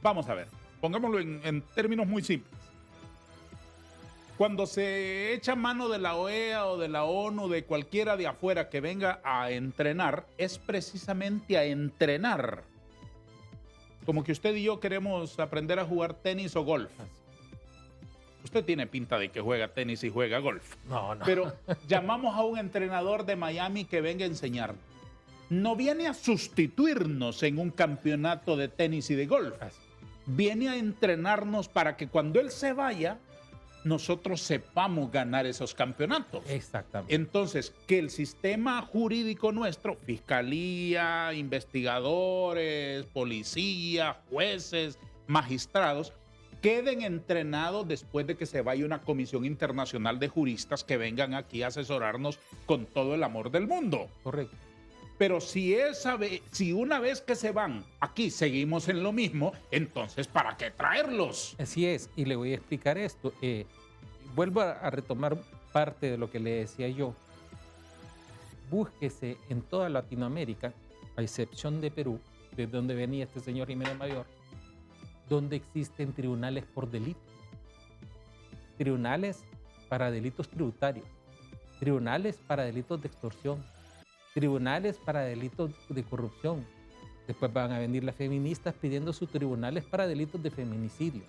vamos a ver, pongámoslo en términos muy simples. Cuando se echa mano de la OEA o de la ONU, de cualquiera de afuera que venga a entrenar, es precisamente a entrenar. Como que usted y yo queremos aprender a jugar tenis o golf. Usted tiene pinta de que juega tenis y juega golf. No, no. Pero llamamos a un entrenador de Miami que venga a enseñarnos. No viene a sustituirnos en un campeonato de tenis y de golf. Viene a entrenarnos para que cuando él se vaya, nosotros sepamos ganar esos campeonatos. Exactamente. Entonces, que el sistema jurídico nuestro, fiscalía, investigadores, policía, jueces, magistrados, queden entrenados después de que se vaya una comisión internacional de juristas que vengan aquí a asesorarnos con todo el amor del mundo. Correcto. Pero si una vez que se van, aquí seguimos en lo mismo, entonces ¿para qué traerlos? Así es, y le voy a explicar esto. Vuelvo a retomar parte de lo que le decía yo. Búsquese en toda Latinoamérica, a excepción de Perú, de donde venía este señor Jiménez Mayor, donde existen tribunales por delitos. Tribunales para delitos tributarios, tribunales para delitos de extorsión, tribunales para delitos de corrupción. Después van a venir las feministas pidiendo sus tribunales para delitos de feminicidio.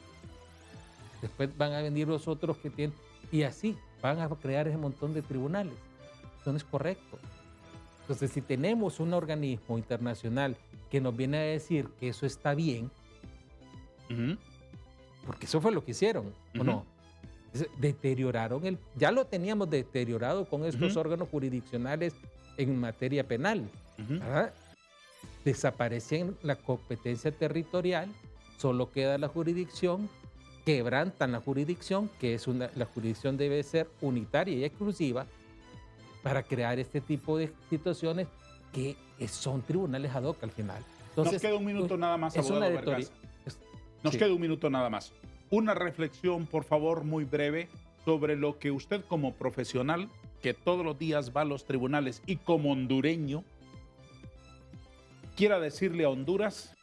Después van a venir los otros que tienen... Y así van a crear ese montón de tribunales. Eso no es correcto. Entonces, si tenemos un organismo internacional que nos viene a decir que eso está bien, porque eso fue lo que hicieron, ¿o no? Deterioraron ya lo teníamos deteriorado con estos órganos jurisdiccionales en materia penal, ¿verdad? Desaparecen la competencia territorial, solo queda la jurisdicción, quebrantan la jurisdicción, que es la jurisdicción debe ser unitaria y exclusiva para crear este tipo de situaciones que son tribunales ad hoc al final. Entonces, nos queda un minuto nada más, abogado Berganza. Nos queda un minuto nada más. Una reflexión, por favor, muy breve, sobre lo que usted como profesional, que todos los días va a los tribunales y como hondureño, quiera decirle a Honduras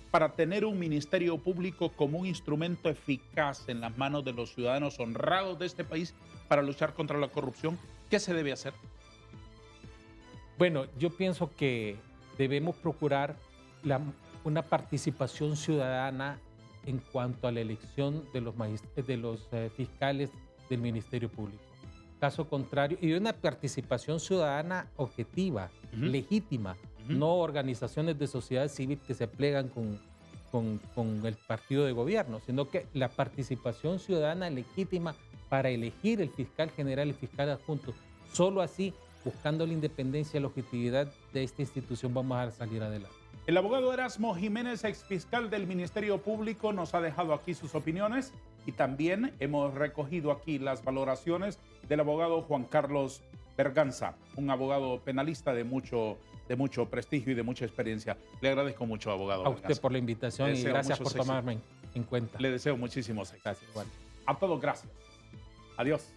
para tener un ministerio público como un instrumento eficaz en las manos de los ciudadanos honrados de este país para luchar contra la corrupción. ¿Qué se debe hacer? Bueno, yo pienso que debemos procurar una participación ciudadana en cuanto a la elección de los fiscales del Ministerio Público. Caso contrario, y una participación ciudadana objetiva, legítima, no organizaciones de sociedad civil que se plegan con el partido de gobierno, sino que la participación ciudadana legítima para elegir el fiscal general y el fiscal adjunto. Solo así, buscando la independencia y la objetividad de esta institución, vamos a salir adelante. El abogado Erasmo Jiménez, exfiscal del Ministerio Público, nos ha dejado aquí sus opiniones y también hemos recogido aquí las valoraciones del abogado Juan Carlos Berganza, un abogado penalista de mucho prestigio y de mucha experiencia. Le agradezco mucho, abogado A Berganza. usted por la invitación y gracias por tomarme en cuenta. Le deseo muchísimos éxitos. Gracias, igual. A todos, gracias. Adiós.